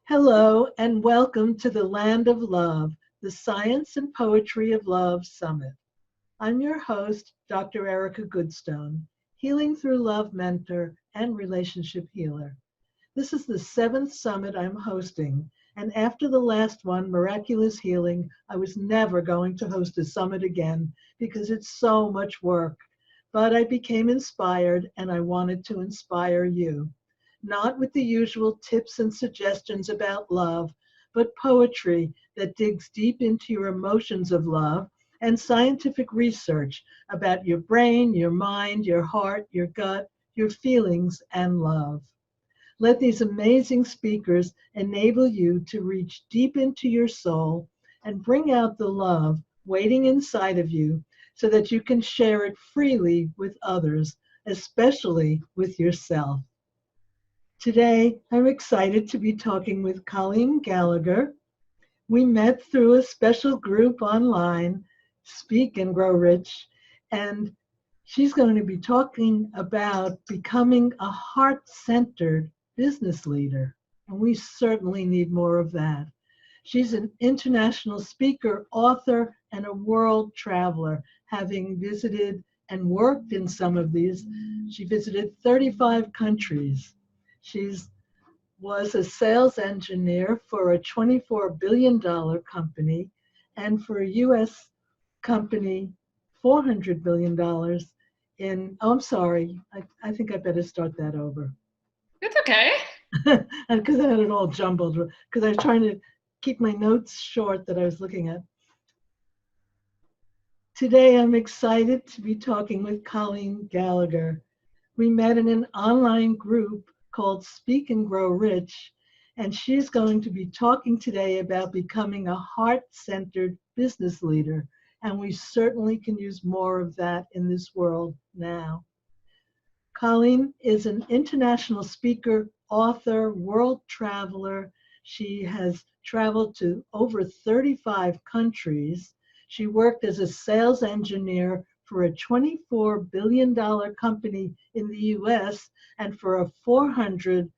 Hello and welcome to the Land of Love, the Science and Poetry of Love Summit. I'm your host, Dr. Erica Goodstone, Healing Through Love mentor and relationship healer. This is the seventh summit I'm hosting, and after the last one, Miraculous Healing, I was never going to host a summit again because it's so much work. But I became inspired and I wanted to inspire you. Not with the usual tips and suggestions about love, but poetry that digs deep into your emotions of love and scientific research about your brain, your mind, your heart, your gut, your feelings, and love. Let these amazing speakers enable you to reach deep into your soul and bring out the love waiting inside of you so that you can share it freely with others, especially with yourself. Today, I'm excited to be talking with Colleen Gallagher. We met through a special group online, Speak and Grow Rich, and she's going to be talking about becoming a heart-centered business leader. And we certainly need more of that. She's an international speaker, author, and a world traveler, having visited and worked in some of these. She visited 35 countries. She was a sales engineer for a $24 billion company and for a U.S. company, $400 billion in, oh, I'm sorry, I think I better start that over. It's okay. Because I had it all jumbled, because I was trying to keep my notes short that I was looking at. Today, I'm excited to be talking with Colleen Gallagher. We met in an online group called Speak and Grow Rich, and she's going to be talking today about becoming a heart-centered business leader, and we certainly can use more of that in this world now. Colleen is an international speaker, author, world traveler. She has traveled to over 35 countries. She worked as a sales engineer for a $24 billion company in the US and for a $400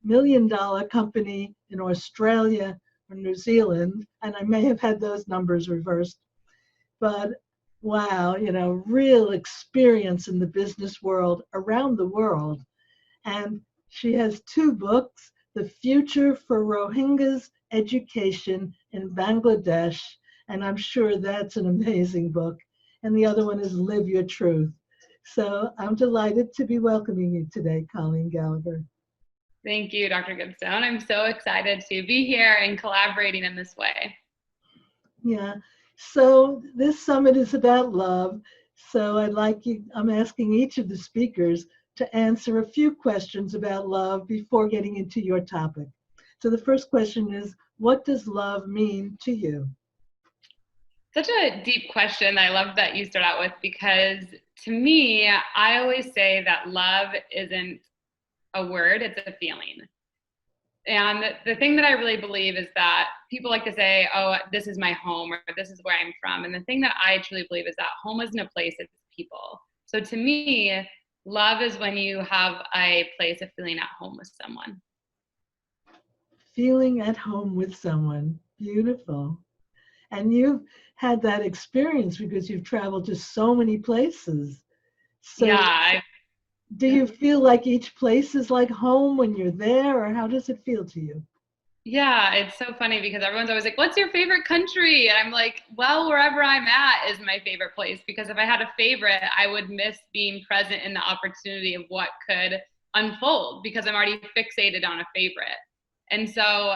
million company in Australia or New Zealand. And I may have had those numbers reversed. But wow, real experience in the business world around the world. And she has two books, The Future for Rohingyas Education in Bangladesh, and I'm sure that's an amazing book. And the other one is Live Your Truth. So I'm delighted to be welcoming you today, Colleen Gallagher. Thank you, Dr. Goodstone. I'm so excited to be here and collaborating in this way. Yeah. So this summit is about love. So I'm asking each of the speakers to answer a few questions about love before getting into your topic. So the first question is, what does love mean to you? Such a deep question. I love that you start out with, because to me, I always say that love isn't a word, it's a feeling. And the thing that I really believe is that people like to say, oh, this is my home, or this is where I'm from. And the thing that I truly believe is that home isn't a place, it's people. So to me, love is when you have a place of feeling at home with someone. Feeling at home with someone. Beautiful. And you've had that experience because you've traveled to so many places. So Yeah. do you feel like each place is like home when you're there, or how does it feel to you? Yeah, it's so funny because everyone's always like, what's your favorite country? And I'm like, well, wherever I'm at is my favorite place, because if I had a favorite, I would miss being present in the opportunity of what could unfold, because I'm already fixated on a favorite. And so,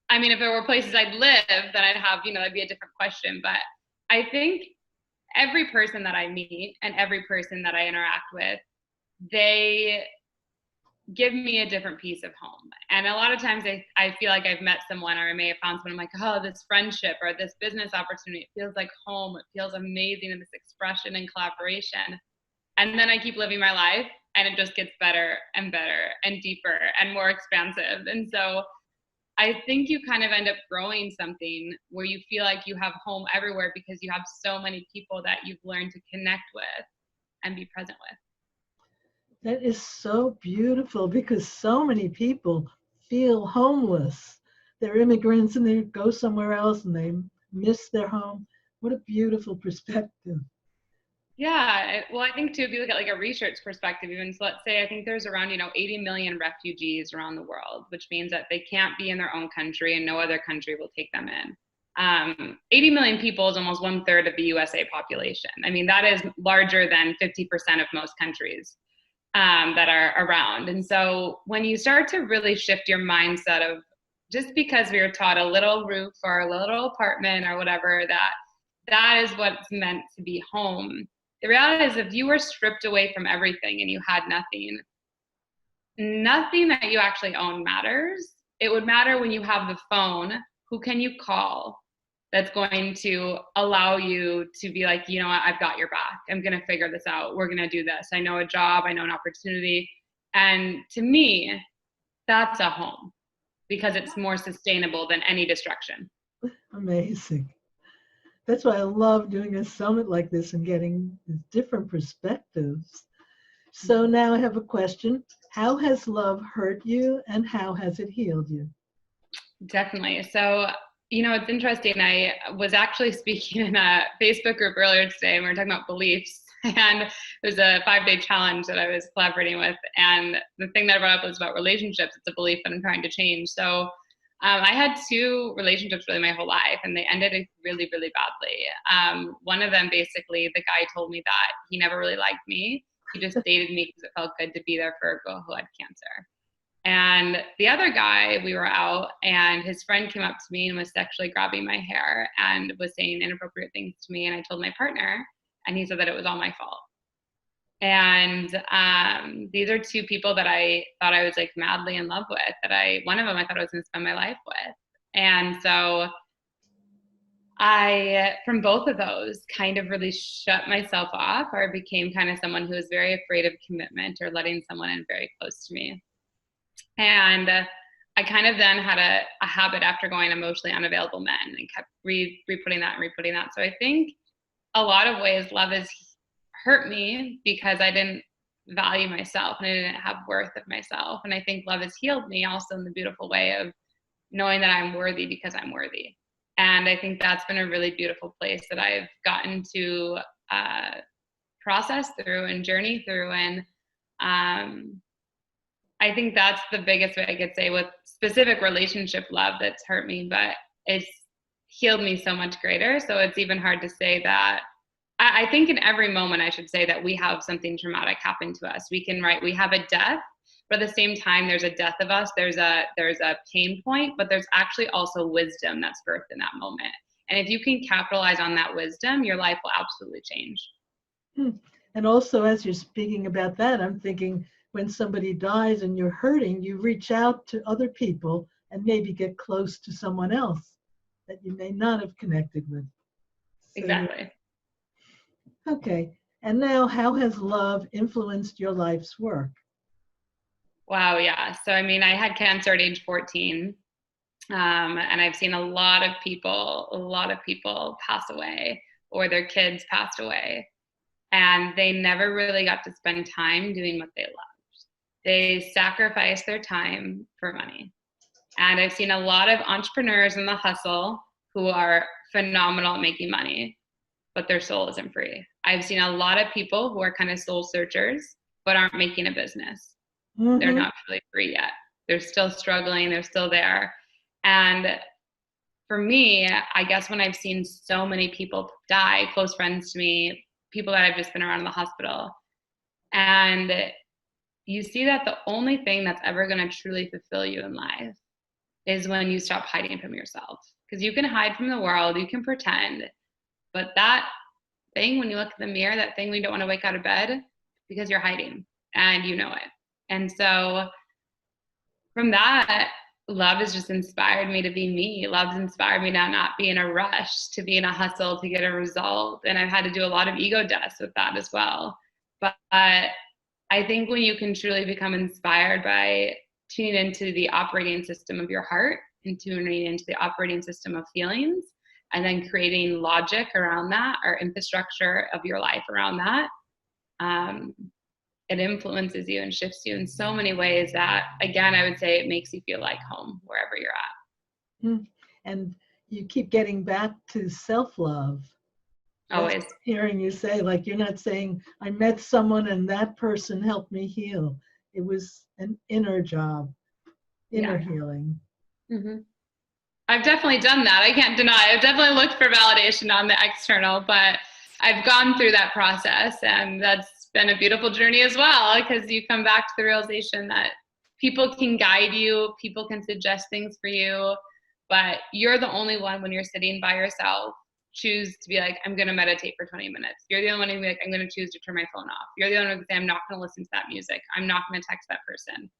I mean, if there were places I'd live, then I'd have, that'd be a different question. But I think every person that I meet and every person that I interact with, they give me a different piece of home. And a lot of times I feel like I've met someone, or I may have found someone, I'm like, oh, this friendship or this business opportunity, it feels like home. It feels amazing in this expression and collaboration. And then I keep living my life and it just gets better and better and deeper and more expansive. And so I think you kind of end up growing something where you feel like you have home everywhere, because you have so many people that you've learned to connect with and be present with. That is so beautiful, because so many people feel homeless. They're immigrants and they go somewhere else and they miss their home. What a beautiful perspective. Yeah, well, I think too, if you look at like a research perspective, even so, let's say I think there's around 80 million refugees around the world, which means that they can't be in their own country and no other country will take them in. 80 million people is almost 1/3 of the USA population. I mean, that is larger than 50% of most countries that are around. And so when you start to really shift your mindset of just because we were taught a little roof or a little apartment or whatever, that is what's meant to be home. The reality is if you were stripped away from everything and you had nothing that you actually own matters. It would matter when you have the phone. Who can you call that's going to allow you to be like, you know what, I've got your back. I'm going to figure this out. We're going to do this. I know a job. I know an opportunity. And to me, that's a home because it's more sustainable than any distraction. Amazing. That's why I love doing a summit like this and getting different perspectives. So now I have a question. How has love hurt you and how has it healed you? Definitely. So, it's interesting. I was actually speaking in a Facebook group earlier today and we were talking about beliefs. And it was a 5-day challenge that I was collaborating with. And the thing that I brought up was about relationships. It's a belief that I'm trying to change. So I had 2 relationships really my whole life, and they ended really, really badly. One of them, basically, the guy told me that he never really liked me. He just dated me because it felt good to be there for a girl who had cancer. And the other guy, we were out, and his friend came up to me and was sexually grabbing my hair and was saying inappropriate things to me. And I told my partner, and he said that it was all my fault. And these are 2 people that I thought I was like madly in love with, one of them I thought I was going to spend my life with. And so I, from both of those, kind of really shut myself off, or became kind of someone who was very afraid of commitment or letting someone in very close to me. And I kind of then had a habit after going emotionally unavailable men and kept re-putting that and re-putting that. So I think a lot of ways love has hurt me because I didn't value myself and I didn't have worth of myself. And I think love has healed me also in the beautiful way of knowing that I'm worthy because I'm worthy. And I think that's been a really beautiful place that I've gotten to process through and journey through. And I think that's the biggest way I could say with specific relationship love that's hurt me, but it's healed me so much greater. So it's even hard to say that. I think in every moment I should say that we have something traumatic happen to us. We have a death, but at the same time, there's a death of us. There's a pain point, but there's actually also wisdom that's birthed in that moment. And if you can capitalize on that wisdom, your life will absolutely change. And also, as you're speaking about that, I'm thinking when somebody dies and you're hurting, you reach out to other people and maybe get close to someone else that you may not have connected with. So exactly. Okay. And now, how has love influenced your life's work? Wow, yeah. So, I mean, I had cancer at age 14, and I've seen a lot of people pass away or their kids passed away, and they never really got to spend time doing what they loved. They sacrificed their time for money. And I've seen a lot of entrepreneurs in the hustle who are phenomenal at making money, but their soul isn't free. I've seen a lot of people who are kind of soul searchers, but aren't making a business. Mm-hmm. They're not really free yet. They're still struggling. They're still there. And for me, I guess when I've seen so many people die, close friends to me, people that I've just been around in the hospital, and you see that the only thing that's ever going to truly fulfill you in life is when you stop hiding from yourself. Because you can hide from the world, you can pretend, but that thing, when you look in the mirror, that thing when you don't want to wake out of bed, because you're hiding and you know it. And so from that, love has just inspired me to be me. Love's inspired me to not be in a rush, to be in a hustle to get a result. And I've had to do a lot of ego deaths with that as well. But I think when you can truly become inspired by tuning into the operating system of your heart and tuning into the operating system of feelings, and then creating logic around that or infrastructure of your life around that, it influences you and shifts you in so many ways that, again, I would say it makes you feel like home wherever you're at. And you keep getting back to self-love. That's Always. hearing you say, like, you're not saying, I met someone and that person helped me heal. It was an inner job, inner healing. Mm-hmm. I've definitely done that. I can't deny. I've definitely looked for validation on the external, but I've gone through that process, and that's been a beautiful journey as well, because you come back to the realization that people can guide you, people can suggest things for you, but you're the only one, when you're sitting by yourself, choose to be like, I'm going to meditate for 20 minutes. You're the only one who be like, I'm going to choose to turn my phone off. You're the only one who say, I'm not going to listen to that music. I'm not going to text that person.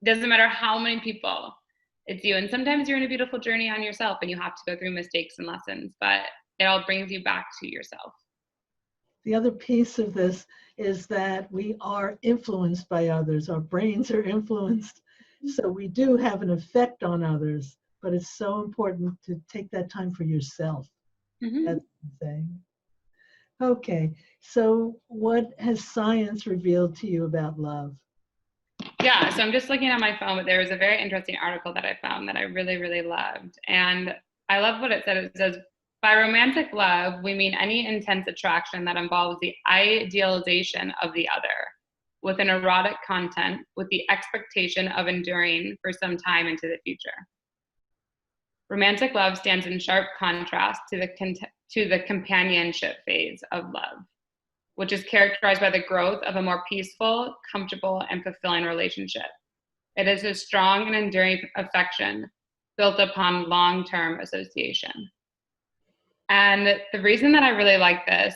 Doesn't matter how many people, it's you. And sometimes you're in a beautiful journey on yourself and you have to go through mistakes and lessons, but it all brings you back to yourself. The other piece of this is that we are influenced by others. Our brains are influenced. So we do have an effect on others, but it's so important to take that time for yourself. Mm-hmm. That's what I'm saying. Okay, so what has science revealed to you about love? Yeah, so I'm just looking at my phone, but there was a very interesting article that I found that I really, really loved. And I love what it said. It says, by romantic love, we mean any intense attraction that involves the idealization of the other, with an erotic content, with the expectation of enduring for some time into the future. Romantic love stands in sharp contrast to the companionship phase of love, which is characterized by the growth of a more peaceful, comfortable, and fulfilling relationship. It is a strong and enduring affection built upon long-term association. And the reason that I really like this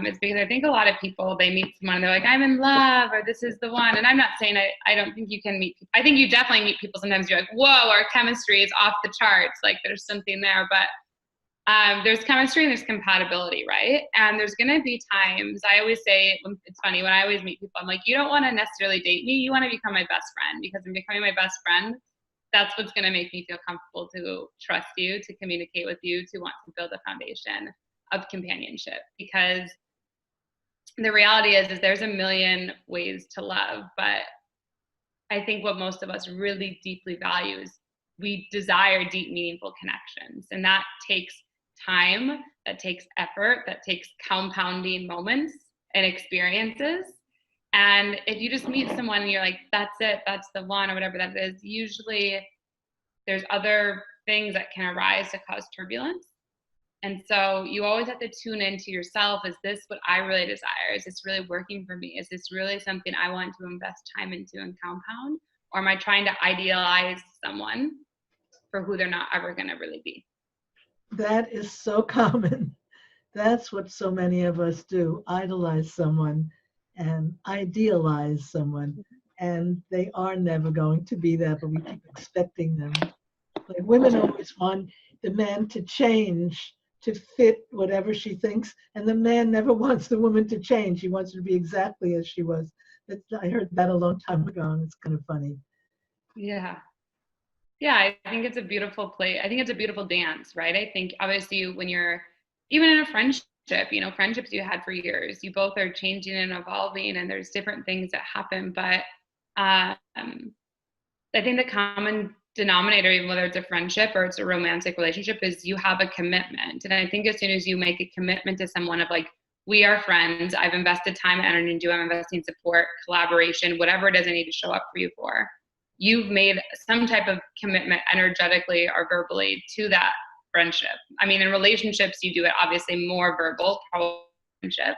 is because I think a lot of people, they meet someone and they're like, I'm in love, or this is the one. And I'm not saying I don't think you can meet people. I think you definitely meet people sometimes you're like, whoa, our chemistry is off the charts. Like there's something there, but there's chemistry and there's compatibility, right? And there's going to be times, I always say, it's funny, when I always meet people, I'm like, you don't want to necessarily date me. You want to become my best friend, because in becoming my best friend, that's what's going to make me feel comfortable to trust you, to communicate with you, to want to build a foundation of companionship. Because the reality is there's a million ways to love, but I think what most of us really deeply value is we desire deep, meaningful connections. And that takes time, that takes effort, that takes compounding moments and experiences. And if you just meet someone and you're like, that's it, that's the one, or whatever that is, usually there's other things that can arise to cause turbulence. And so you always have to tune into yourself. Is this what I really desire? Is this really working for me? Is this really something I want to invest time into and compound? Or am I trying to idealize someone for who they're not ever going to really be? That is so common. That's what so many of us do, idolize someone and idealize someone. And they are never going to be that, but we keep expecting them. Like women always want the man to change to fit whatever she thinks, and the man never wants the woman to change. He wants her to be exactly as she was. I heard that a long time ago, and it's kind of funny. Yeah. Yeah, I think it's a beautiful play. I think it's a beautiful dance, right? I think obviously when you're even in a friendship, friendships you had for years, you both are changing and evolving, and there's different things that happen. But I think the common denominator, even whether it's a friendship or it's a romantic relationship, is you have a commitment. And I think as soon as you make a commitment to someone of like, we are friends, I've invested time and energy into you, I'm investing support, collaboration, whatever it is I need to show up for you for, you've made some type of commitment energetically or verbally to that friendship. I mean, in relationships, you do it obviously more verbal, probably friendship,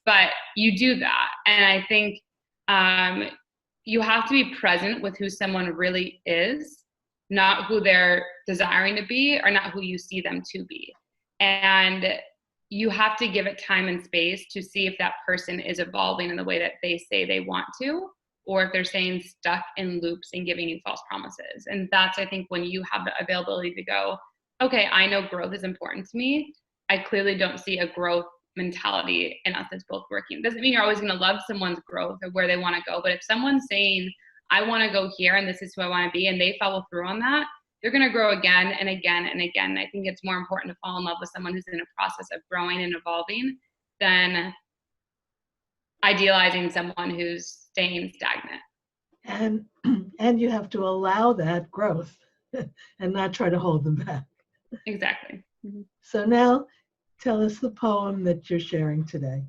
but you do that. And I think you have to be present with who someone really is, not who they're desiring to be or not who you see them to be. And you have to give it time and space to see if that person is evolving in the way that they say they want to, or if they're staying stuck in loops and giving you false promises. And that's, I think, when you have the availability to go, okay, I know growth is important to me. I clearly don't see a growth mentality in us that's both working. Doesn't mean you're always going to love someone's growth or where they want to go. But if someone's saying, I want to go here and this is who I want to be, and they follow through on that, they're going to grow again and again and again. And I think it's more important to fall in love with someone who's in a process of growing and evolving than idealizing someone who's staying stagnant. And and you have to allow that growth and not try to hold them back. Exactly. Mm-hmm. So now tell us the poem that you're sharing today.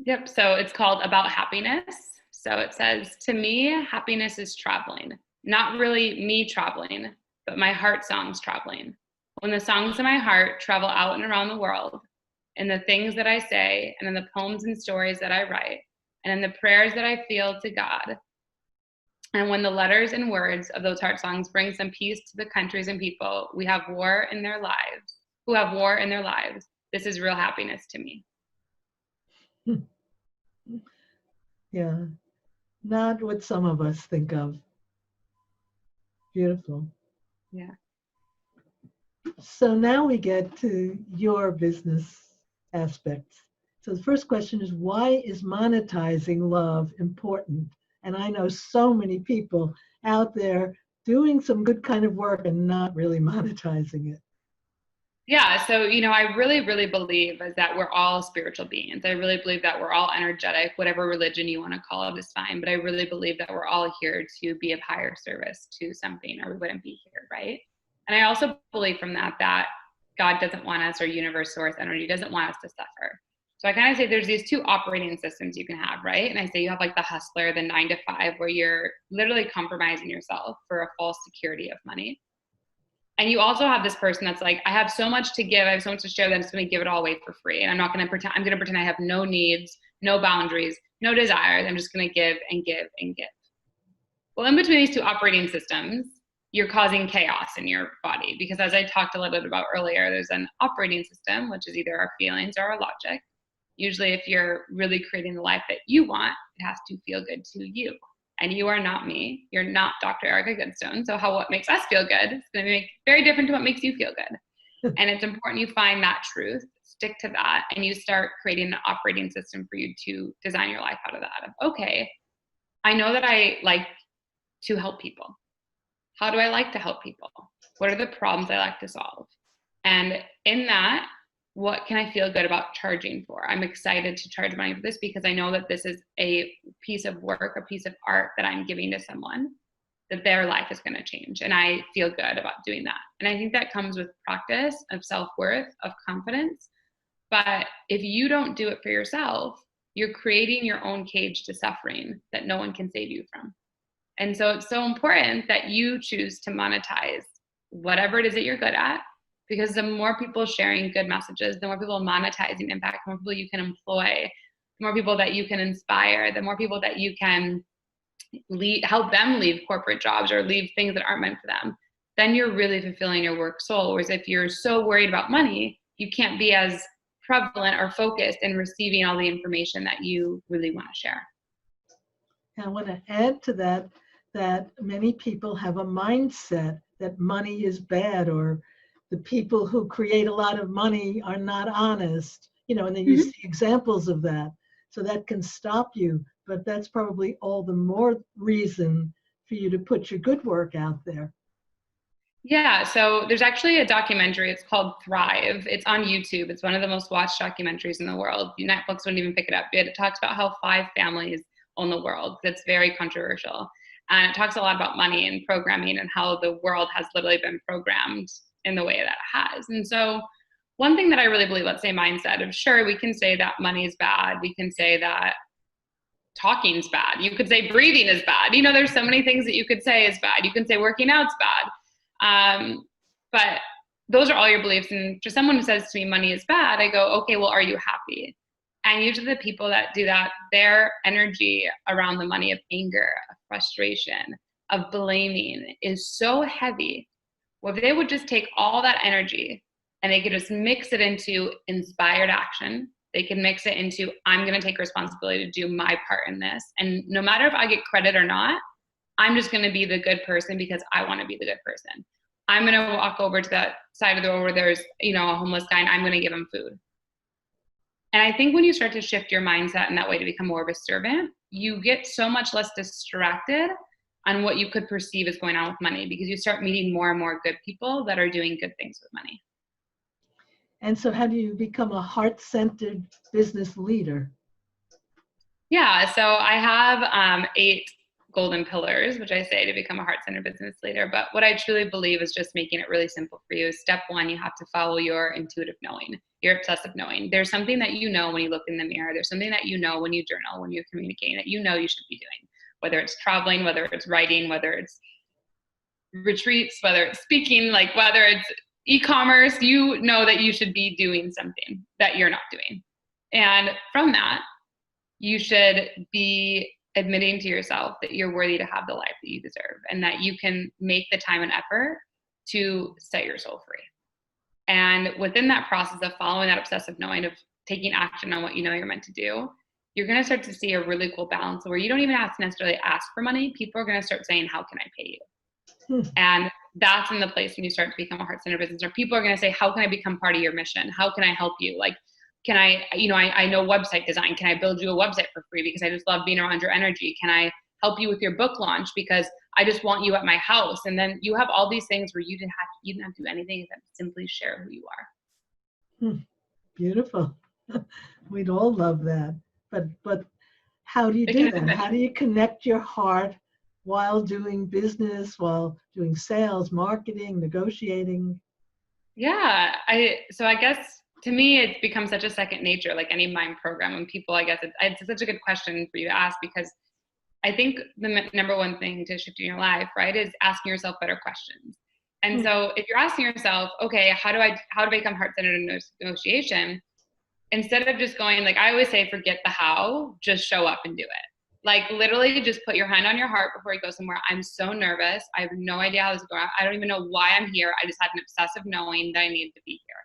Yep. So it's called About Happiness. So it says, to me, happiness is traveling. Not really me traveling, but my heart songs traveling. When the songs in my heart travel out and around the world, in the things that I say, and in the poems and stories that I write, and in the prayers that I feel to God, and when the letters and words of those heart songs bring some peace to the countries and people we have war in their lives, who have war in their lives, this is real happiness to me. Yeah, not what some of us think of. Beautiful. Yeah. So now we get to your business aspects. So the first question is, why is monetizing love important? And I know so many people out there doing some good kind of work and not really monetizing it. Yeah, so I really, really believe is that we're all spiritual beings. I really believe that we're all energetic, whatever religion you want to call it is fine. But I really believe that we're all here to be of higher service to something, or we wouldn't be here, right? And I also believe from that God doesn't want us, or universe, source, energy doesn't want us to suffer. So I kind of say there's these two operating systems you can have, right? And I say you have like the hustler, the 9 to 5, where you're literally compromising yourself for a false security of money. And you also have this person that's like, I have so much to give, I have so much to share that I'm just going to give it all away for free. And I'm not going to pretend, I'm going to pretend I have no needs, no boundaries, no desires. I'm just going to give and give and give. Well, in between these two operating systems, you're causing chaos in your body, because as I talked a little bit about earlier, there's an operating system, which is either our feelings or our logic. Usually if you're really creating the life that you want, it has to feel good to you. And you are not me. You're not Dr. Erica Goodstone. So what makes us feel good is going to be very different to what makes you feel good. And it's important you find that truth, stick to that, and you start creating an operating system for you to design your life out of that. Okay, I know that I like to help people. How do I like to help people? What are the problems I like to solve? And in that, what can I feel good about charging for? I'm excited to charge money for this because I know that this is a piece of work, a piece of art that I'm giving to someone, that their life is going to change. And I feel good about doing that. And I think that comes with practice of self-worth, of confidence. But if you don't do it for yourself, you're creating your own cage to suffering that no one can save you from. And so it's so important that you choose to monetize whatever it is that you're good at, because the more people sharing good messages, the more people monetizing impact, the more people you can employ, the more people that you can inspire, the more people that you can help them leave corporate jobs or leave things that aren't meant for them, then you're really fulfilling your work soul. Whereas if you're so worried about money, you can't be as prevalent or focused in receiving all the information that you really want to share. I want to add to that many people have a mindset that money is bad, or the people who create a lot of money are not honest, and then you see examples of that. So that can stop you, but that's probably all the more reason for you to put your good work out there. Yeah, so there's actually a documentary. It's called Thrive. It's on YouTube. It's one of the most watched documentaries in the world. Netflix wouldn't even pick it up. It talks about how 5 families own the world. That's very controversial. And it talks a lot about money and programming and how the world has literally been programmed in the way that it has. And so one thing that I really believe, let's say mindset of, sure, we can say that money is bad. We can say that talking's bad. You could say breathing is bad. There's so many things that you could say is bad. You can say working out's bad. But those are all your beliefs. And for someone who says to me, money is bad, I go, okay, well, are you happy? And usually the people that do that, their energy around the money of anger, of frustration, of blaming is so heavy. Well, if they would just take all that energy and they could just mix it into inspired action, they can mix it into, I'm going to take responsibility to do my part in this. And no matter if I get credit or not, I'm just going to be the good person because I want to be the good person. I'm going to walk over to that side of the road where there's, a homeless guy, and I'm going to give him food. And I think when you start to shift your mindset in that way to become more of a servant, you get so much less distracted on what you could perceive as going on with money, because you start meeting more and more good people that are doing good things with money. And so how do you become a heart-centered business leader? Yeah, so I have 8 golden pillars, which I say to become a heart-centered business leader. But what I truly believe is just making it really simple for you. Step one, you have to follow your intuitive knowing, your obsessive knowing. There's something that you know when you look in the mirror. There's something that you know when you journal, when you're communicating, that you know you should be doing, whether it's traveling, whether it's writing, whether it's retreats, whether it's speaking, like whether it's e-commerce, you know that you should be doing something that you're not doing. And from that, you should be admitting to yourself that you're worthy to have the life that you deserve and that you can make the time and effort to set your soul free. And within that process of following that obsessive knowing, of taking action on what you know you're meant to do, you're going to start to see a really cool balance where you don't even have to necessarily ask for money. People are going to start saying, how can I pay you? And that's in the place when you start to become a heart-centered business, or people are going to say, how can I become part of your mission? How can I help you? Like, can I, I know website design. Can I build you a website for free? Because I just love being around your energy. Can I help you with your book launch? Because I just want you at my house. And then you have all these things where you didn't have to do anything except simply share who you are. Beautiful. We'd all love that. But how do you do that? How do you connect your heart while doing business, while doing sales, marketing, negotiating? Yeah, so I guess to me, it's become such a second nature, like any mind program. When people, I guess it's such a good question for you to ask, because I think the number one thing to shift in your life, right, is asking yourself better questions. And so if you're asking yourself, okay, how do I become heart-centered in negotiation? Instead of just going, like I always say, forget the how, just show up and do it. Like literally just put your hand on your heart before you go somewhere. I'm so nervous. I have no idea how this is going. I don't even know why I'm here. I just had an obsessive knowing that I needed to be here.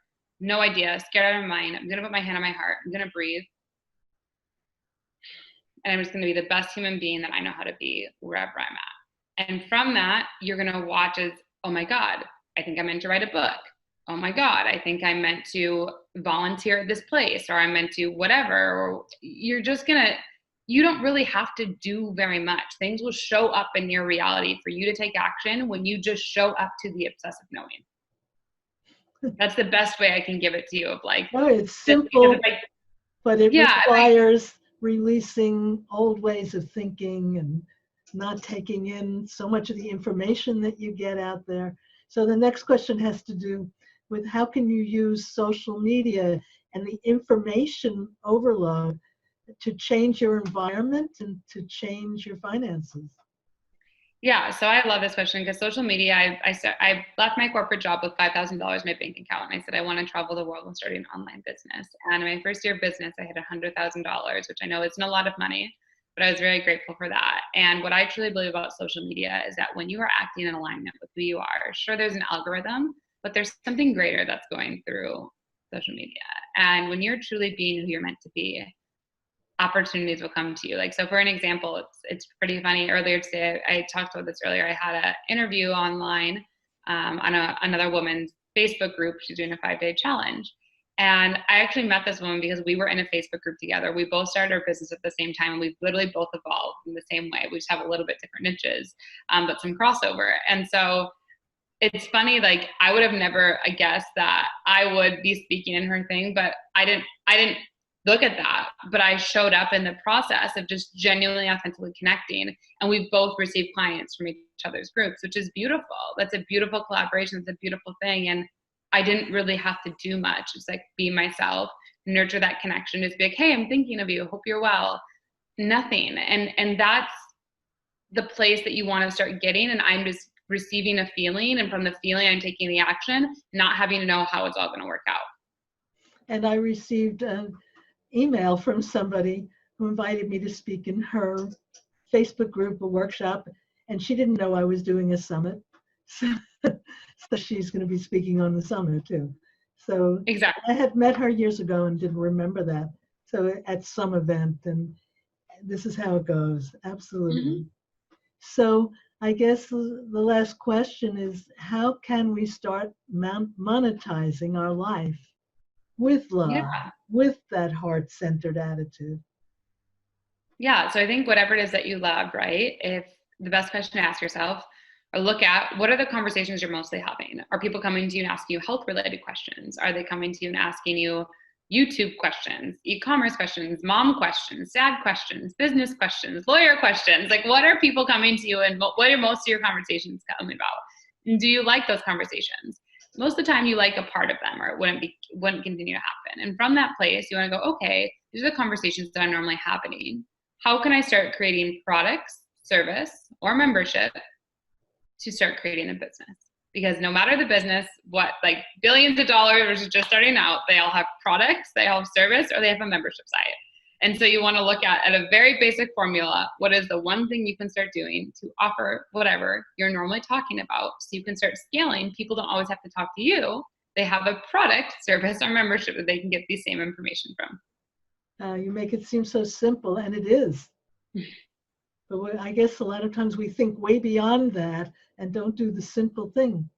No idea, scared out of my mind. I'm going to put my hand on my heart. I'm going to breathe. And I'm just going to be the best human being that I know how to be wherever I'm at. And from that, you're going to watch as, oh my God, I think I'm meant to write a book. Oh my God, I think I'm meant to volunteer at this place, or I'm meant to whatever. Or you're just going to, you don't really have to do very much. Things will show up in your reality for you to take action when you just show up to the obsessive knowing. That's the best way I can give it to you, of like, oh, it's simple, but it requires releasing old ways of thinking and not taking in so much of the information that you get out there. So the next question has to do with how can you use social media and the information overload to change your environment and to change your finances? Yeah, so I love this question because social media, I left my corporate job with $5,000 in my bank account. And I said, I want to travel the world and start an online business. And in my first year of business, I hit $100,000, which I know isn't a lot of money, but I was very grateful for that. And what I truly believe about social media is that when you are acting in alignment with who you are, sure, there's an algorithm, but there's something greater that's going through social media. And when you're truly being who you're meant to be, opportunities will come to you. Like, so for an example, it's pretty funny. Earlier today, I talked about this earlier. I had an interview online on another woman's Facebook group. She's doing a 5-day challenge. And I actually met this woman because we were in a Facebook group together. We both started our business at the same time, and we've literally both evolved in the same way. We just have a little bit different niches, but some crossover. And so it's funny, like I would have never guessed that I would be speaking in her thing, but I didn't look at that, but I showed up in the process of just genuinely, authentically connecting. And we've both received clients from each other's groups, which is beautiful. That's a beautiful collaboration. It's a beautiful thing. And I didn't really have to do much. It's like be myself, nurture that connection, just be like, hey, I'm thinking of you. Hope you're well. Nothing. And that's the place that you want to start getting. And I'm just receiving a feeling. And from the feeling, I'm taking the action, not having to know how it's all going to work out. And I received an email from somebody who invited me to speak in her Facebook group, a workshop, and she didn't know I was doing a summit. So she's going to be speaking on the summit too. So exactly. I had met her years ago and didn't remember that. So at some event, and this is how it goes. Absolutely. Mm-hmm. So I guess the last question is, how can we start monetizing our life with love, with that heart-centered attitude? Yeah, so I think whatever it is that you love, right? If the best question to ask yourself or look at, what are the conversations you're mostly having? Are people coming to you and asking you health-related questions? Are they coming to you and asking you, YouTube questions, e-commerce questions, mom questions, dad questions, business questions, lawyer questions. Like, what are people coming to you and what are most of your conversations coming about? And do you like those conversations? Most of the time you like a part of them, or it wouldn't continue to happen. And from that place, you want to go, okay, these are the conversations that are normally happening. How can I start creating products, service, or membership to start creating a business? Because no matter the business, what, like billions of dollars just starting out, they all have products, they all have service, or they have a membership site. And so you want to look at a very basic formula, what is the one thing you can start doing to offer whatever you're normally talking about, so you can start scaling. People don't always have to talk to you. They have a product, service, or membership that they can get the same information from. You make it seem so simple, and it is. But I guess a lot of times we think way beyond that and don't do the simple thing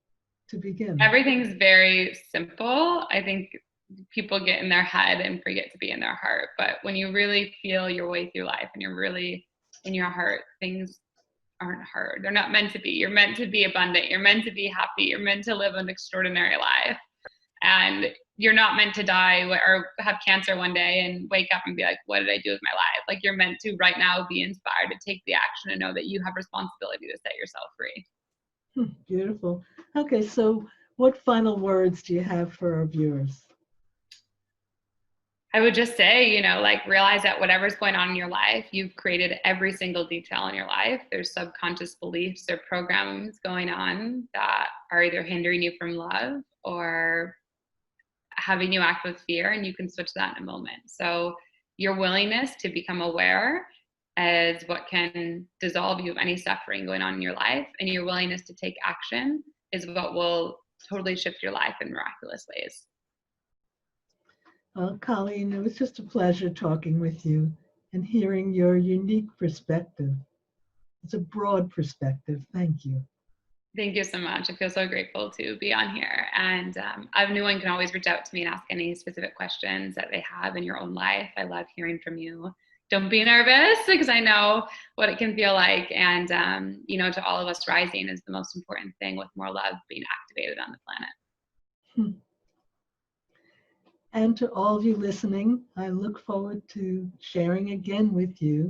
to begin. Everything's very simple. I think people get in their head and forget to be in their heart. But when you really feel your way through life and you're really in your heart, things aren't hard. They're not meant to be. You're meant to be abundant. You're meant to be happy. You're meant to live an extraordinary life. And you're not meant to die or have cancer one day and wake up and be like, what did I do with my life? Like, you're meant to right now be inspired to take the action and know that you have responsibility to set yourself free. Beautiful. Okay, so what final words do you have for our viewers? I would just say, like, realize that whatever's going on in your life, you've created every single detail in your life. There's subconscious beliefs or programs going on that are either hindering you from love or having you act with fear, and you can switch that in a moment. So your willingness to become aware is what can dissolve you of any suffering going on in your life, and your willingness to take action is what will totally shift your life in miraculous ways. Well, Colleen, it was just a pleasure talking with you and hearing your unique perspective. It's a broad perspective. Thank you. Thank you so much. I feel so grateful to be on here. And anyone can always reach out to me and ask any specific questions that they have in your own life. I love hearing from you. Don't be nervous, because I know what it can feel like. And, to all of us, rising is the most important thing, with more love being activated on the planet. And to all of you listening, I look forward to sharing again with you